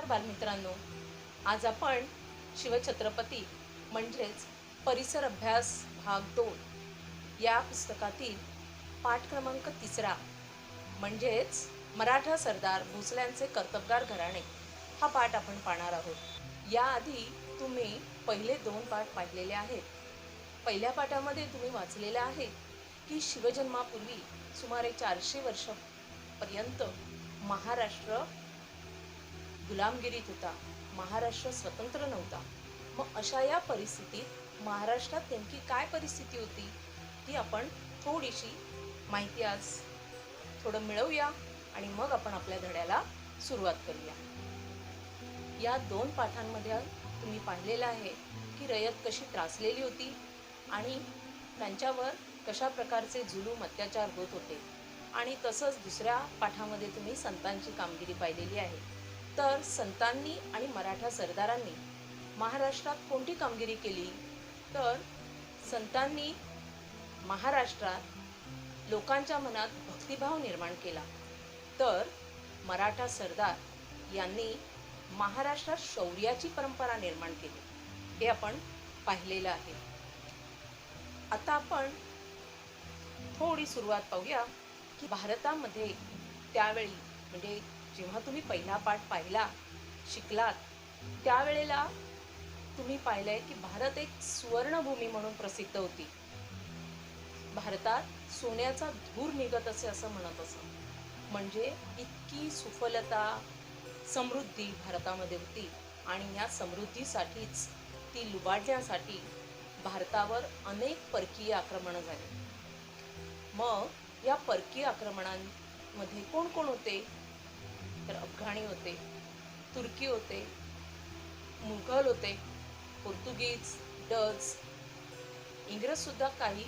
बालमित्रांनो, आज आपण शिवछत्रपती म्हणजेच परिसर अभ्यास भाग 2 या पुस्तकातील पाठ क्रमांक 3 म्हणजेच मराठा सरदार भोसल्यांचे कर्तबगार घराणे हा पाठ आपण पाहणार आहोत। याआधी तुम्ही पहिले 2 पाठ पाहिलेले आहेत। पहिल्या पाठामध्ये तुम्ही वाचलेले आहे की शिवजन्मापूर्वी सुमारे 400 वर्षापर्यंत महाराष्ट्र गुलामगिरीत होता, महाराष्ट्र स्वतंत्र नव्हता। मग अशा या परिस्थितीत महाराष्ट्रात नेमकी काय परिस्थिती होती ती आपण थोडीशी माहिती आज थोडं मिळवूया आणि मग आपण आपल्या धड्याला सुरुवात करूया। या 2 पाठांमध्ये तुम्ही पाहिलेलं आहे की रयत कशी त्रासलेली होती आणि त्यांच्यावर कशा प्रकारचे जुलूम अत्याचार होत होते आणि तसंच दुसऱ्या पाठामध्ये तुम्ही संतांची कामगिरी पाहिलेली आहे। तर संतांनी आणि मराठा सरदारांनी महाराष्ट्रात कोणती कामगिरी केली? तर संतांनी महाराष्ट्रात लोकांच्या मनात भक्तिभाव निर्माण केला, तर मराठा सरदार यांनी महाराष्ट्रात शौर्याची परंपरा निर्माण केली, हे आपण पाहिलेलं आहे। आता आपण थोडी सुरुवात पाहूया की भारतामध्ये त्यावेळी म्हणजे जेव्हा तुम्ही पहिला पाठ पाहिला शिकलात त्यावेळेला तुम्ही पाहिलंय की भारत एक सुवर्णभूमी म्हणून प्रसिद्ध होती। भारतात सोन्याचा धूर निघत असे असं म्हणत असं, म्हणजे इतकी सुफलता समृद्धी भारतामध्ये होती आणि या समृद्धीसाठीच ती लुबाडण्यासाठी भारतावर अनेक परकीय आक्रमणं झाली। मग या परकीय आक्रमणांमध्ये कोण कोण होते? तर अफगाणी होते, तुर्की होते, मुघल होते, पोर्तुगीज, डच, इंग्रज सुद्धा काही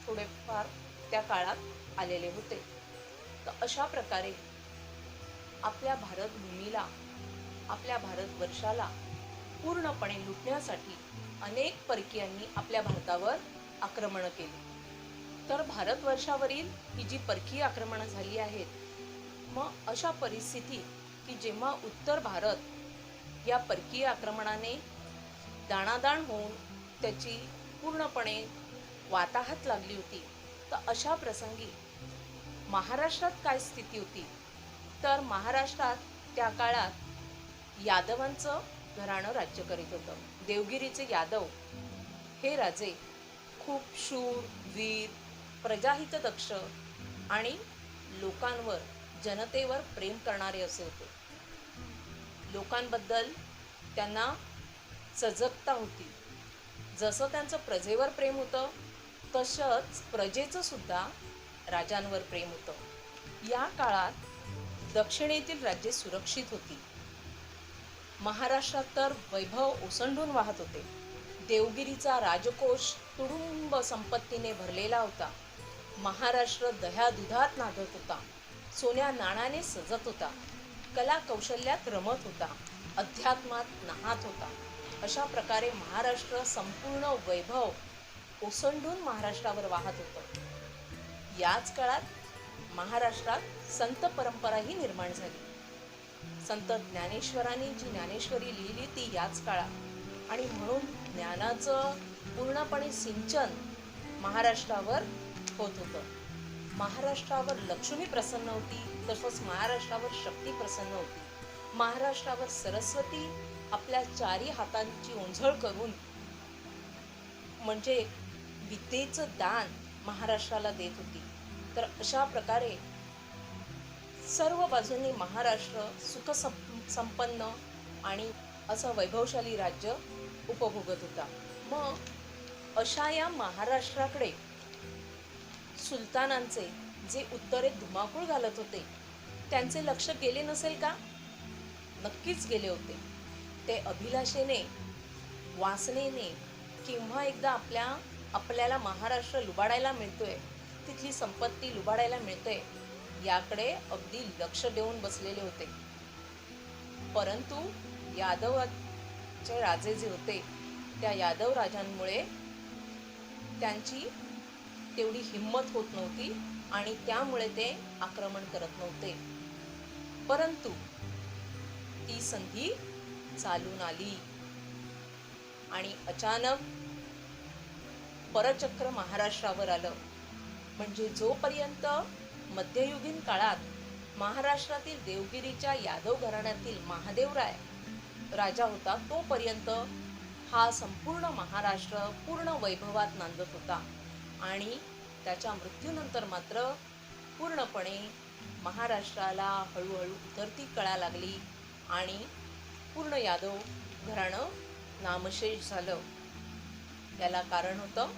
थोडेफार त्या काळात आलेले होते। तर अशा प्रकारे आपल्या भारतभूमीला, आपल्या भारतवर्षाला पूर्णपणे लुटण्यासाठी अनेक परकीयांनी आपल्या भारतावर आक्रमणं केली। तर भारतवर्षावरील ही जी परकीय आक्रमणं झाली आहेत, मग अशा परिस्थितीत की जेव्हा उत्तर भारत या परकीय आक्रमणाने दाणादाण होऊन त्याची पूर्णपणे वाताहत लागली होती, तर अशा प्रसंगी महाराष्ट्रात काय स्थिती होती? तर महाराष्ट्रात त्या काळात यादवांचं घराणं राज्य करीत होतं। देवगिरीचे यादव हे राजे खूप शूर, वीर, प्रजाहितदक्ष आणि लोकांवर, जनतेवर प्रेम करणारे असे होते। लोकांबद्दल त्यांना सजगता होती। जसं त्यांचं प्रजेवर प्रेम होतं तसंच प्रजेचं सुद्धा राजांवर प्रेम होतं। या काळात दक्षिणेतील राज्ये सुरक्षित होती। महाराष्ट्रात तर वैभव ओसंडून वाहत होते। देवगिरीचा राजकोष तुडुंब संपत्तीने भरलेला होता। महाराष्ट्र दह्या दुधात नांदत होता, सोन्या नाण्याने सजत होता, कला कौशल्यात रमत होता, अध्यात्मात नाहत होता। अशा प्रकारे महाराष्ट्र संपूर्ण वैभव ओसंडून महाराष्ट्रावर वाहत होतं। याच काळात महाराष्ट्रात संत परंपराही निर्माण झाली। संत ज्ञानेश्वरांनी जी ज्ञानेश्वरी लिहिली ती याच काळात, आणि म्हणून ज्ञानाचं पूर्णपणे सिंचन महाराष्ट्रावर होत होतं। महाराष्ट्रावर लक्ष्मी प्रसन्न होती, तसंच महाराष्ट्रावर शक्ती प्रसन्न होती। महाराष्ट्रावर सरस्वती आपल्या 4 हातांची ओंझळ करून म्हणजे विद्येचं दान महाराष्ट्राला देत होती। तर अशा प्रकारे सर्व बाजूंनी महाराष्ट्र सुख संपन्न आणि असं वैभवशाली राज्य उपभोगत होता। मग अशा या महाराष्ट्राकडे सुलतानांचे जे उत्तरेत धुमाकूळ घालत होते त्यांचे लक्ष गेले नसेल का? नक्कीच गेले होते। ते अभिलाषेने, वासनेने किंवा एकदा आपल्याला महाराष्ट्र लुबाडायला मिळतोय, तिथली संपत्ती लुबाडायला मिळते, याकडे अगदी लक्ष देऊन बसलेले होते। परंतु यादवचे राजे जे होते त्या यादव राजांमुळे त्यांची तेवढी हिंमत होत नव्हती आणि त्यामुळे ते आक्रमण करत नव्हते। परंतु संधी चालून आली आणि अचानक परचक्र महाराष्ट्रावर आलं. म्हणजे जोपर्यंत मध्ययुगीन काळात महाराष्ट्रातील देवगिरीच्या यादव घराण्यातील महादेवराय राजा होता, तोपर्यंत हा संपूर्ण महाराष्ट्र पूर्ण वैभवात नांदत होता. आणि त्याच्या मृत्यूनंतर मात्र पूर्णपणे महाराष्ट्राला हळूहळू उतरती कळा लागली आणि पूर्ण यादव घराणं नामशेष झालं. याला कारण होतं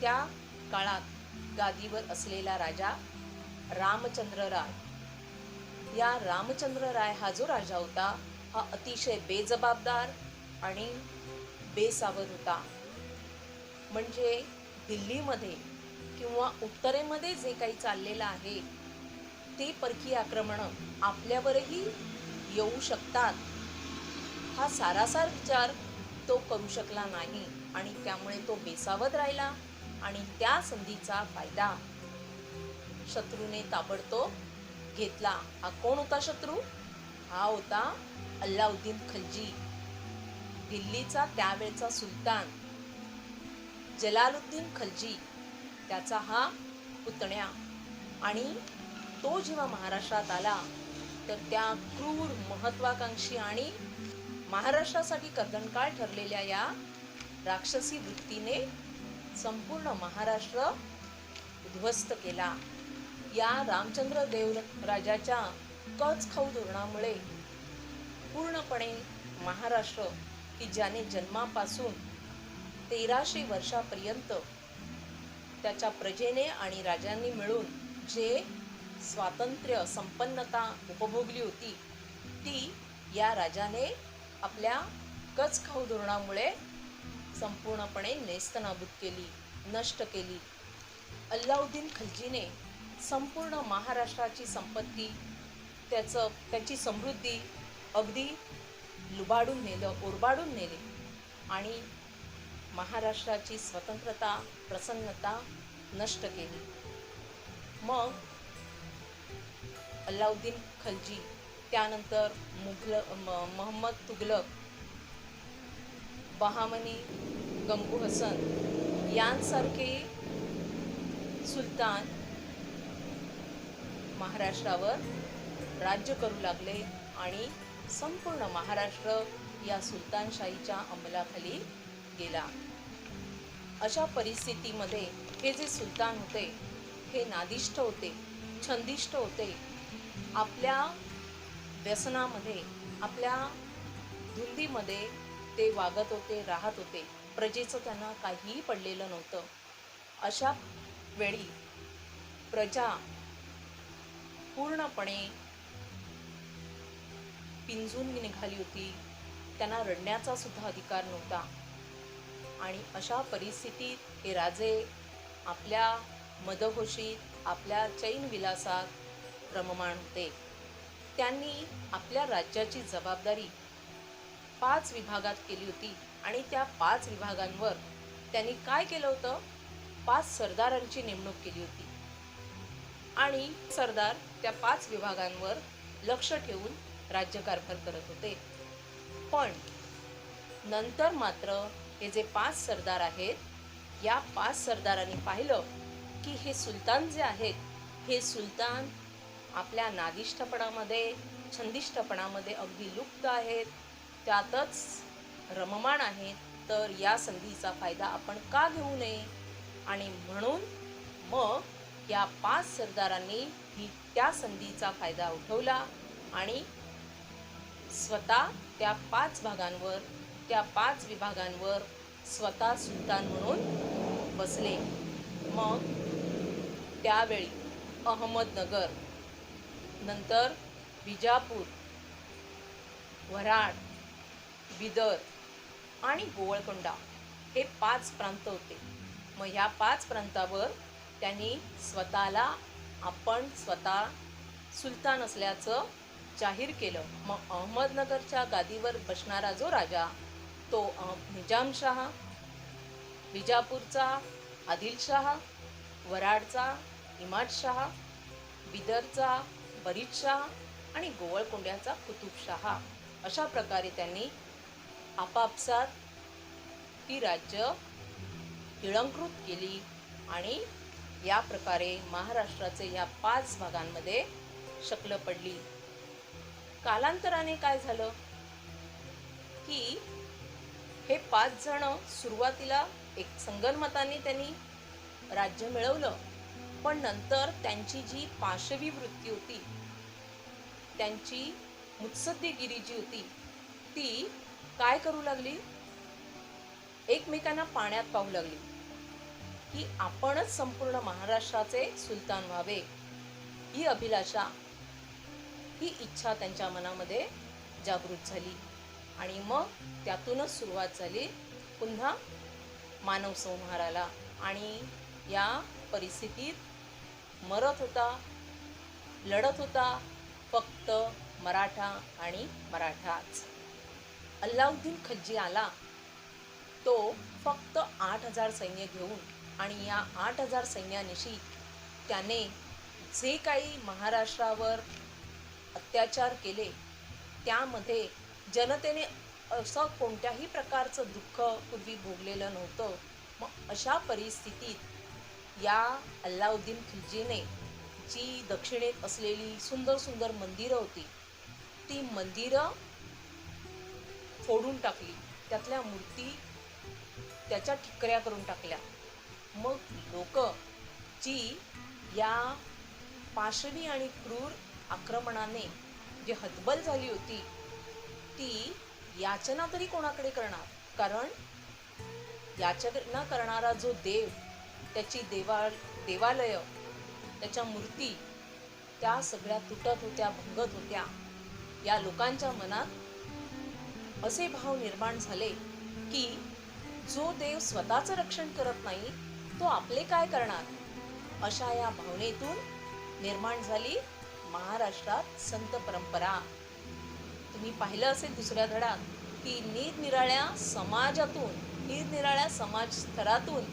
त्या काळात गादीवर असलेला राजा रामचंद्र राय. या रामचंद्र राय हा जो राजा होता, हा अतिशय बेजबाबदार आणि बेसावध होता. म्हणजे दिल्लीमध्ये किंवा उत्तरेमध्ये जे काही चाललेलं आहे ते परकीय आक्रमणं आपल्यावरही येऊ शकतात, हा सारासार विचार तो करू शकला नाही आणि त्यामुळे तो बेसावध राहिला आणि त्या संधीचा फायदा शत्रूने ताबडतोब घेतला. हा कोण होता शत्रू? हा होता अल्लाउद्दीन खलजी, दिल्लीचा त्यावेळचा सुलतान जलालुद्दीन खलजी, त्याचा हा पुतण्या. आणि तो जेव्हा महाराष्ट्रात आला तर त्या क्रूर, महत्वाकांक्षी आणि महाराष्ट्रासाठी कर्दनकाळ ठरलेल्या या राक्षसी वृत्तीने संपूर्ण महाराष्ट्र उद्ध्वस्त केला. या रामचंद्र देव राजाच्या कचखाऊ धोरणामुळे पूर्णपणे महाराष्ट्र, की ज्याने जन्मापासून 1300 वर्षापर्यंत त्याच्या प्रजेने आणि राजांनी मिळून जे स्वातंत्र्य संपन्नता उपभोगली होती, ती या राजाने आपल्या कचखाऊ धोरणामुळे संपूर्णपणे नेस्तनाबूत केली, नष्ट केली. अल्लाउद्दीन खलजीने संपूर्ण महाराष्ट्राची संपत्ती, त्याची समृद्धी अगदी लुबाडून नेलं, ओरबाडून नेले आणि महाराष्ट्राची स्वतंत्रता, प्रसन्नता नष्ट केली. मग अल्लाउद्दीन खलजी, त्यानंतर मोहम्मद तुघलक, बहामनी, गंगू हसन यांसारखे सुलतान महाराष्ट्रावर राज्य करू लागले आणि संपूर्ण महाराष्ट्र या सुलतानशाहीच्या अंमलाखाली गेला. अशा परिस्थितीमध्ये हे जे सुलतान होते, हे नादिष्ट होते, छंदिष्ट होते. आपल्या व्यसनामध्ये, आपल्या धुंदीमध्ये ते वागत होते, राहत होते. प्रजेचं त्यांना काहीही पडलेलं नव्हतं. अशा वेळी प्रजा पूर्णपणे पिंजून निघाली होती. त्यांना रडण्याचा सुद्धा अधिकार नव्हता. आणि अशा परिस्थितीत हे राजे आपल्या मदहोशीत, आपल्या चैनविलासात रममाण होते. त्यांनी आपल्या राज्याची जबाबदारी 5 विभागात केली होती आणि त्या 5 विभागांवर त्यांनी काय केलं होतं? 5 सरदारांची नेमणूक केली होती आणि सरदार त्या 5 विभागांवर लक्ष ठेवून राज्यकारभार करत होते. पण नंतर मात्र हे जे 5 सरदार आहेत, या 5 सरदारांनी पाहिलं की हे सुलतान जे आहेत, हे सुलतान आपल्या नादिष्टपणामध्ये, छंदिष्टपणामध्ये अगदी लुप्त आहेत, त्यातच रममाण आहेत. तर या संधीचा फायदा आपण का घेऊ नये? आणि म्हणून मग या 5 सरदारांनी त्या संधीचा फायदा उठवला आणि स्वतः त्या 5 भागांवर, त्या 5 विभागांवर स्वतः सुलतान म्हणून बसले. मग त्यावेळी अहमदनगर, नंतर विजापूर, वऱ्हाड, बिदर आणि गोवळकोंडा हे 5 प्रांत होते. मग ह्या 5 प्रांतावर त्यांनी आपण स्वतः सुलतान असल्याचं जाहीर केलं. मग अहमदनगरच्या गादीवर बसणारा जो राजा, तो निजामशाह, विजापूरचा आदिलशाह, वऱ्हाडचा इमादशाह, बिदरचा बरीदशाह आणि गोवळकोंड्याचा कुतुबशहा. अशा प्रकारे त्यांनी आपापसात ती राज्य गिळंकृत केली आणि या प्रकारे महाराष्ट्राचे या 5 भागांमध्ये शकलं पडली. कालांतराने काय झालं की हे 5 जण सुरुवातीला एक संगनमताने त्यांनी राज्य मिळवलं, पण नंतर त्यांची जी पाशवी वृत्ती होती, त्यांची मुत्सद्देगिरी जी होती, ती काय करू लागली, एकमेकांना पाण्यात पाहू लागली की आपणच संपूर्ण महाराष्ट्राचे सुलतान व्हावे. ही अभिलाषा, ही इच्छा त्यांच्या मनामध्ये जागृत झाली आणि मग त्यातूनच सुरुवात झाली पुन्हा मानव संहाराला. आणि या परिस्थितीत मरत होता, लढत होता फक्त मराठा आणि मराठाच. अल्लाउद्दीन खलजी आला, तो फक्त 8,000 सैन्य घेऊन, आणि या 8,000 सैन्यानिशी त्याने जे काही महाराष्ट्रावर अत्याचार केले त्यामध्ये जनतेने असं कोणत्याही प्रकारचं दुःख पूर्वी भोगलेलं नव्हतं. मग अशा परिस्थितीत या अल्लाउद्दीन खिलजीने जी दक्षिणेत असलेली सुंदर सुंदर मंदिरं होती, ती मंदिरं फोडून टाकली, त्यातल्या मूर्ती त्याच्या ठिकऱ्या करून टाकल्या. मग लोक जी या पाशवी आणि क्रूर आक्रमणाने जी हतबल झाली होती, ती याचना तरी कोणाकडे करणार? कारण याचना करणारा जो देव, त्याची देवालय, त्याच्या मूर्ती, त्या सगळ्या तुटत होत्या, भंगत होत्या. या लोकांच्या मनात असे भाव निर्माण झाले की जो देव स्वतःचं रक्षण करत नाही, तो आपले काय करणार? अशा या भावनेतून निर्माण झाली महाराष्ट्रात संत परंपरा. तुम्ही पाहिलं असेल दुसऱ्या धड्यात की निरनिराळ्या समाजातून, निरनिराळ्या समाज स्तरातून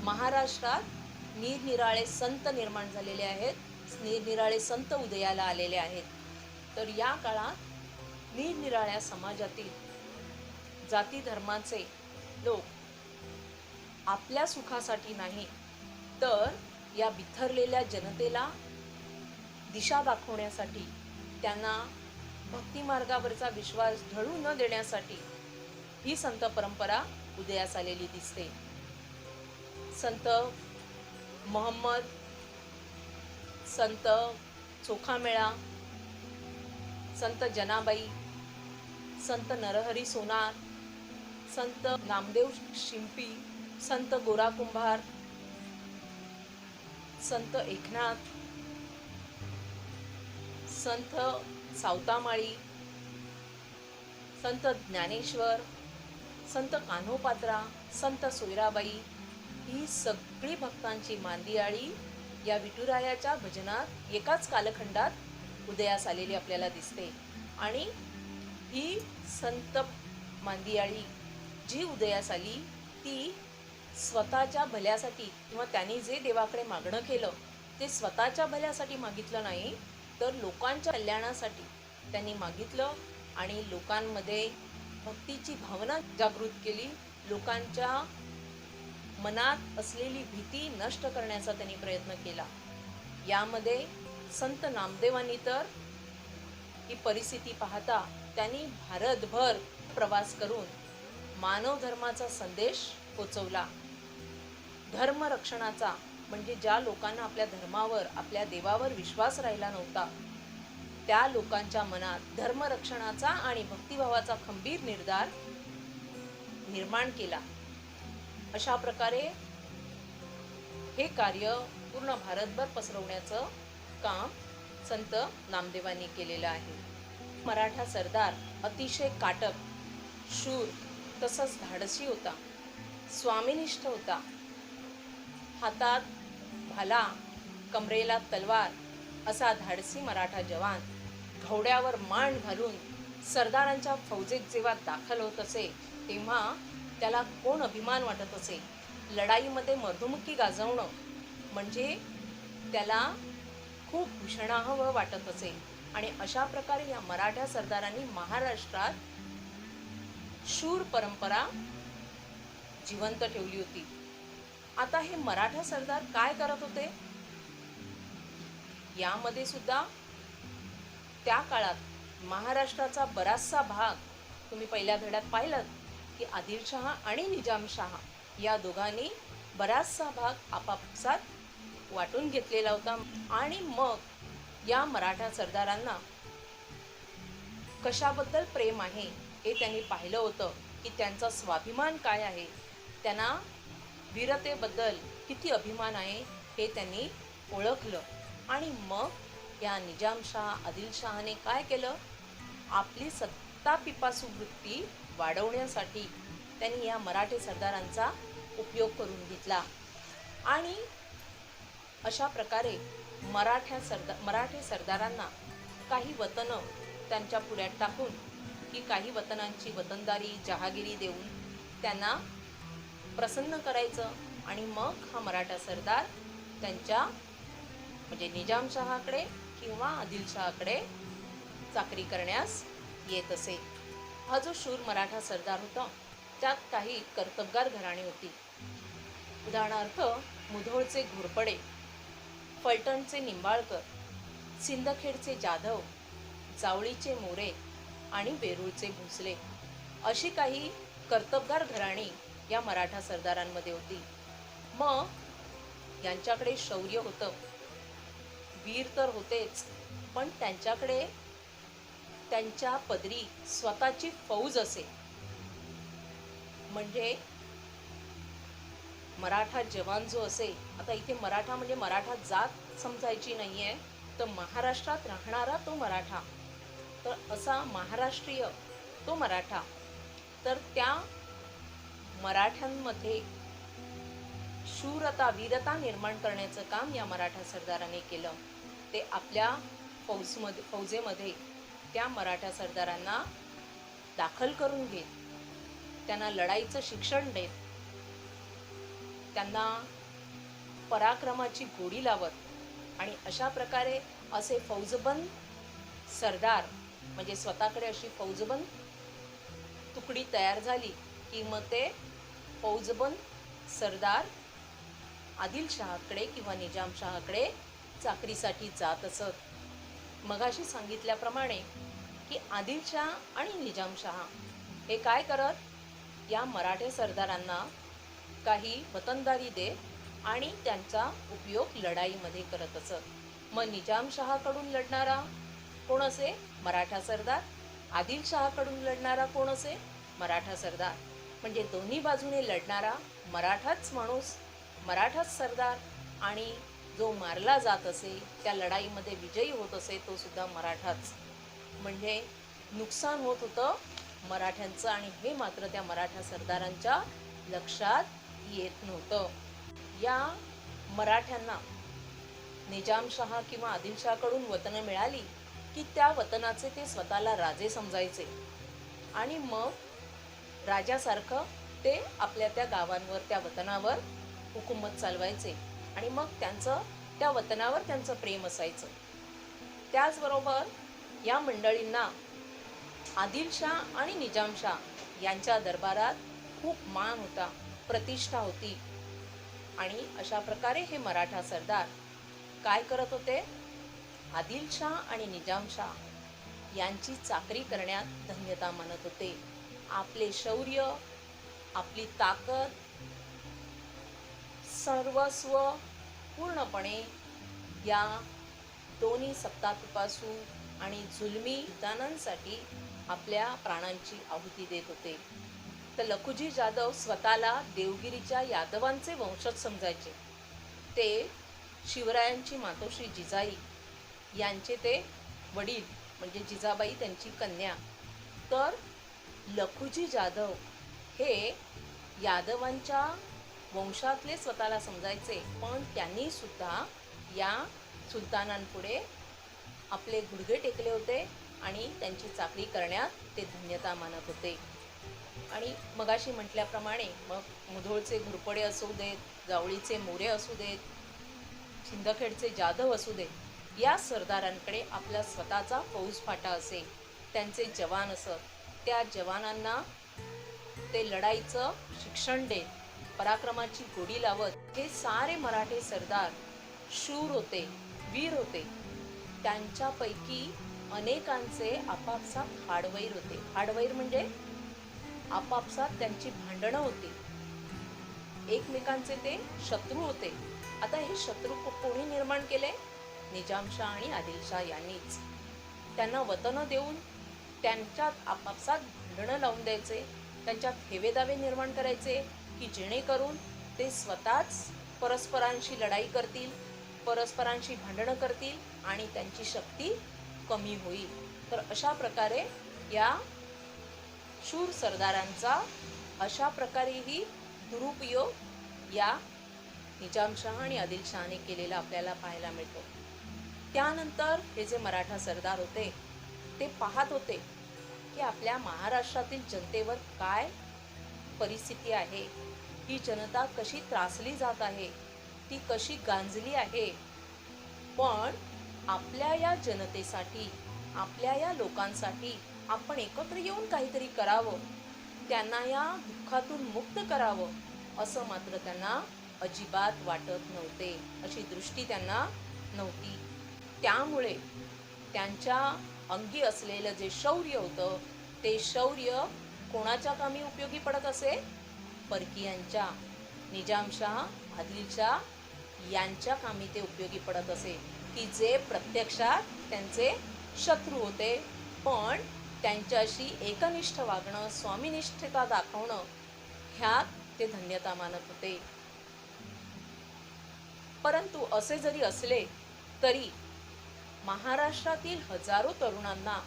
महाराष्ट्रात निरनिराळे संत निर्माण झालेले आहेत, निरनिराळे संत उदयाला आलेले आहेत. तर या काळात निरनिराळ्या समाजातील जाती धर्माचे लोक आपल्या सुखासाठी नाही, तर या बिथरलेल्या जनतेला दिशा दाखवण्यासाठी, त्यांना भक्ती मार्गावरचा विश्वास ढळू न देण्यासाठी ही संत परंपरा उदयास आलेली दिसते. संत मोहम्मद, संत चोखामेळा, संत जनाबाई, संत नरहरी सोनार, संत नामदेव शिंपी, संत गोरा कुंभार, संत एकनाथ, संत सावतामाळी, संत ज्ञानेश्वर, संत कान्होपात्रा, संत सोयराबाई, ही सगळी भक्तांची मांदियाळी या विठुरायाच्या भजनात एकाच कालखंडात उदयास आलेली आपल्याला दिसते. आणि ही संत मांदियाळी जी उदयास आली, ती स्वतःच्या भल्यासाठी, किंवा त्यांनी जे देवाकडे मागणं केलं ते स्वतःच्या भल्यासाठी मागितलं नाही, तर लोकांच्या कल्याणासाठी त्यांनी मागितलं. आणि लोकांमध्ये भक्तीची भावना जागृत केली, लोकांच्या मनात असलेली भीती नष्ट करण्याचा त्यांनी प्रयत्न केला. यामध्ये संत नामदेवांनी तर ही परिस्थिती पाहता त्यांनी भारतभर प्रवास करून मानव धर्माचा संदेश पोचवला. धर्मरक्षणाचा, म्हणजे ज्या लोकांना आपल्या धर्मावर, आपल्या देवावर विश्वास राहिला नव्हता, त्या लोकांच्या मनात धर्मरक्षणाचा आणि भक्तिभावाचा खंबीर निर्धार निर्माण केला. अशा प्रकारे हे कार्य पूर्ण भारतभर पसरवण्याचं काम संत नामदेवांनी केलेलं आहे. मराठा सरदार अतिशय काटक, शूर, तसंच धाडसी होता, स्वामिनिष्ठ होता. हातात भाला, कमरेला तलवार असा धाडसी मराठा जवान घोड्यावर मान घालून सरदारांच्या फौजेत जेव्हा दाखल होत असे, तेव्हा त्याला कोण अभिमान वाटत असे. लढाईमध्ये मर्दुमकी गाजवणं म्हणजे त्याला खूप भूषणाहं वाटत असे. आणि अशा प्रकारे या मराठा सरदारांनी महाराष्ट्रात शूर परंपरा जिवंत ठेवली होती. आता हे मराठा सरदार काय करत होते? यामध्ये सुद्धा त्या काळात महाराष्ट्राचा बराचसा भाग तुम्ही पहिल्या धड्यात पाहिलं की आदिलशहा आणि निजामशहा या दोघांनी बराचसा भाग आपापसात वाटून घेतलेला होता. आणि मग या मराठा सरदारांना कशाबद्दल प्रेम आहे हे त्यांनी पाहिलं होतं की त्यांचा स्वाभिमान काय आहे, त्यांना वीरतेबद्दल किती अभिमान आहे हे त्यांनी ओळखलं. आणि मग या निजामशहा आदिलशहाने काय केलं, आपली सत्ता पिपासू वृत्ती वाढवण्यासाठी त्यांनी या मराठे सरदारांचा उपयोग करून घेतला. आणि अशा प्रकारे मराठे सरदारांना काही वतनं त्यांच्या पुढ्यात टाकून की काही वतनांची वतनदारी जहागिरी देऊन त्यांना प्रसन्न करायचं. आणि मग हा मराठा सरदार त्यांच्या म्हणजे निजामशहाकडे किंवा आदिलशहाकडे चाकरी करण्यास येत असे. हा जो शूर मराठा सरदार होता त्यात काही कर्तबगार घराणी होती. उदाहरणार्थ मुधोळचे घोरपडे, फलटणचे निंबाळकर, सिंदखेडचे जाधव, जावळीचे मोरे आणि वेरूळचे भोसले अशी काही कर्तबगार घराणी या मराठा सरदारांमध्ये होती. मग यांच्याकडे शौर्य होतं, वीर तर होतेच, पण त्यांच्याकडे त्यांच्या पदरी स्वतःची फौज असे. म्हणजे मराठा जवान जो असे, आता इथे मराठा म्हणजे मराठा जात समजायची नाही आहे, तर महाराष्ट्रात राहणारा तो मराठा, तर असा महाराष्ट्रीय तो मराठा. तर त्या मराठ्यांमध्ये शूरता वीरता निर्माण करण्याचं काम या मराठा सरदाराने केलं. ते आपल्या फौजेमध्ये त्या मराठा सरदारांना दाखल करून घेत, त्यांना लढाईचं शिक्षण देत, त्यांना पराक्रमाची गोडी लावत आणि अशा प्रकारे असे फौजबंद सरदार म्हणजे स्वतःकडे अशी फौजबंद तुकडी तयार झाली की मग ते फौजबंद सरदार आदिलशहाकडे किंवा निजामशहाकडे चाकरीसाठी जात असत. मगाशी सांगितल्याप्रमाणे की आदिलशहा आणि निजामशहा हे काय करत, या मराठे सरदारांना काही वतनदारी देत आणि त्यांचा उपयोग लढाईमध्ये करत असत. मग निजामशहाकडून लढणारा कोण असे, मराठा सरदार, आदिलशहाकडून लढणारा कोण असे, मराठा सरदार. म्हणजे दोन्ही बाजूने लढणारा मराठाच माणूस, मराठाच सरदार, आणि जो मारला जात असे त्या लढाईमध्ये विजयी होत असे तो सुद्धा मराठाच. म्हणजे नुकसान होत होतं मराठ्यांचं, आणि हे मात्र त्या मराठा सरदारांच्या लक्षात येत नव्हतं. या मराठ्यांना निजामशहा किंवा आदिलशहाकडून वतनं मिळाली की त्या वतनाचे ते स्वतःला राजे समजायचे आणि मग राजासारखं ते आपल्या त्या गावांवर त्या वतनावर हुकूमत चालवायचे आणि मग त्या वतनावर त्यांचं प्रेम असायचं. त्याचबरोबर या मंडळींना आदिलशहा आणि निजामशहा यांच्या दरबारात खूप मान होता, प्रतिष्ठा होती. आणि अशा प्रकारे हे मराठा सरदार काय करत होते, आदिलशहा आणि निजामशहा यांची चाकरी करण्यात धन्यता मानत होते. आपले शौर्य, आपली ताकद, सर्वस्व पूर्णपणे या दोन्ही सत्तापिपासू आणि जुलमी विधानांसाठी आपल्या प्राणांची आहुती देत होते. तर लखुजी जाधव स्वतःला देवगिरीच्या यादवांचे वंशज समजायचे. ते शिवरायांची मातोश्री जिजाई यांचे ते वडील म्हणजे जिजाबाई त्यांची कन्या. तर लखुजी जाधव हे यादवांच्या वंशातले स्वतःला समजायचे, पण त्यांनी सुद्धा या सुलतानांपुढे आपले गुडघे टेकले होते आणि त्यांची चाकरी करण्यात ते धन्यता मानत होते. आणि मगाशी म्हटल्याप्रमाणे मग मुधोळचे घोरपडे असू देत, जावळीचे मोरे असू देत, सिंदखेडचे जाधव असू देत, या सरदारांकडे आपला स्वतःचा फौजफाटा असे, त्यांचे जवान असत, त्या जवानांना ते लढाईचं शिक्षण देत, पराक्रमाची गोडी लावत. हे सारे मराठे सरदार शूर होते, वीर होते. त्यांच्यापैकी अनेकांचे आपापसात हाडवैर होते. हाडवैर म्हणजे आपापसात त्यांची भांडणं होती, एकमेकांचे ते शत्रू होते. आता हे शत्रू कोणी निर्माण केले? निजामशाह आणि आदिलशाह यांनीच. त्यांना वतन देऊन त्यांच्यात आपापसात भांडणं लावून द्यायचे, त्यांच्यात हेवेदावे निर्माण करायचे की जेणेकरून ते स्वतःच परस्परांशी लढाई करतील, परस्परांशी भांडणं करतील आणि त्यांची शक्ती कमी होईल. तर अशा प्रकारे या शूर सरदारांचा अशा प्रकारेही दुरुपयोग या निजामशाह आणि आदिलशहाने केलेला आपल्याला पाहायला मिळतो. त्यानंतर हे जे मराठा सरदार होते ते पाहत होते की आपल्या महाराष्ट्रातील जनतेवर काय परिस्थिती आहे, ही जनता कशी त्रासली जात आहे, ती कशी गांजली आहे. पण आपल्या या जनतेसाठी, आपल्या या लोकांसाठी आपण एकत्र येऊन काहीतरी करावं, त्यांना या दुःखातून मुक्त करावं, असं मात्र त्यांना अजिबात वाटत नव्हते, अशी दृष्टी त्यांना नव्हती. त्यामुळे त्यांच्या अंगी असलेलं जे शौर्य होतं ते शौर्य कोणाच्या कामी उपयोगी पडत असे? परकीयांच्या, निजामशाह, आदिलशाह यांच्या कामी ते उपयोगी पडत असे, की जे प्रत्यक्षात त्यांचे शत्रू होते, पण त्यांच्याशी एकनिष्ठ वागणं, स्वामिनिष्ठता दाखवणं ह्यात ते धन्यता मानत होते. परंतु असे जरी असले तरी महाराष्ट्रातील हजारो तरुणांना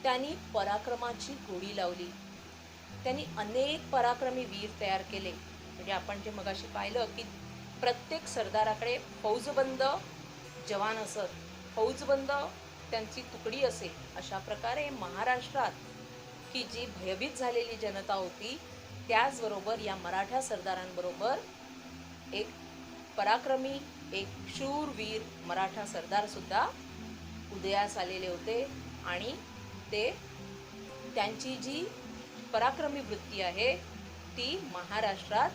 त्यांनी पराक्रमाची गोडी लावली. त्यांनी अनेक पराक्रमी वीर तयार केले. म्हणजे आपण जे मगाशी पाहिलं की प्रत्येक सरदाराकडे फौजबंद जवान असत, फौजबंद त्यांची तुकडी असे. अशा प्रकारे महाराष्ट्रात ही जी भयभीत झालेली जनता होती, त्याचबरोबर या मराठा सरदारांबरोबर एक पराक्रमी, एक शूरवीर मराठा सरदार सुद्धा उदयास आलेले होते. आणि ते त्यांची जी पराक्रमी वृत्ती आहे ती महाराष्ट्रात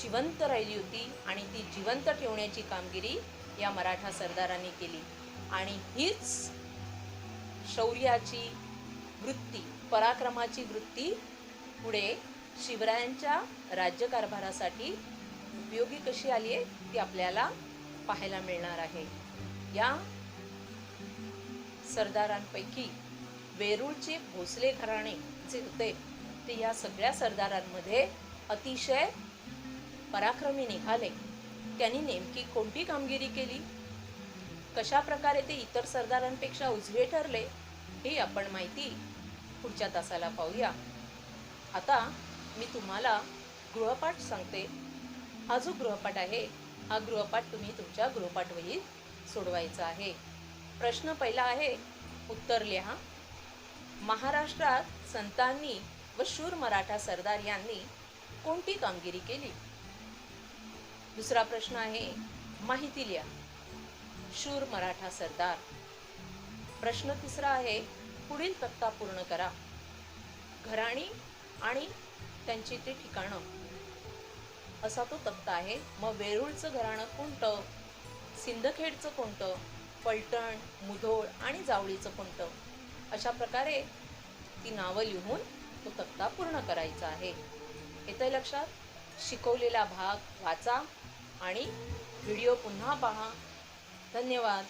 जिवंत राहिली होती आणि ती जिवंत ठेवण्याची कामगिरी या मराठा सरदारांनी केली. आणि हीच शौर्याची वृत्ती, पराक्रमाची वृत्ती पुढे शिवरायांच्या राज्यकारभारासाठी उपयोगी कशी आली आहे ती आपल्याला पाहायला मिळणार आहे. या सरदारांपैकी वेरूळचे भोसले घराणे जे होते ते या सगळ्या सरदारांमध्ये अतिशय पराक्रमी निघाले. त्यांनी नेमकी कोणती कामगिरी केली, कशा प्रकारे ते इतर सरदारांपेक्षा उजवे ठरले, हे आपण माहिती पुढच्या तासाला पाहूया. आता मी तुम्हाला गृहपाठ सांगते. हा जो गृहपाठ आहे हा गृहपाठ तुम्ही तुमच्या गृहपाठ वहीत सोडवायचा आहे. प्रश्न पहिला आहे, उत्तर लिहा. महाराष्ट्रात संतांनी व शूर मराठा सरदार यांनी कोणती कामगिरी केली? दुसरा प्रश्न आहे, माहिती लिहा. शूर मराठा सरदार. प्रश्न तिसरा आहे, पुढील तक्ता पूर्ण करा. घराणी आणि त्यांची ते ठिकाणं असा तो तक्ता आहे. मग वेरूळचं घराणं कोणतं, सिंदखेडचं कोणतं, फलटण, मुधोळ आणि जावळीचं कोणतं, अशा प्रकारे ती नावं लिहून तो तक्ता पूर्ण करायचा आहे. येतंय लक्षात? शिकवलेला भाग वाचा आणि व्हिडिओ पुन्हा पहा. धन्यवाद.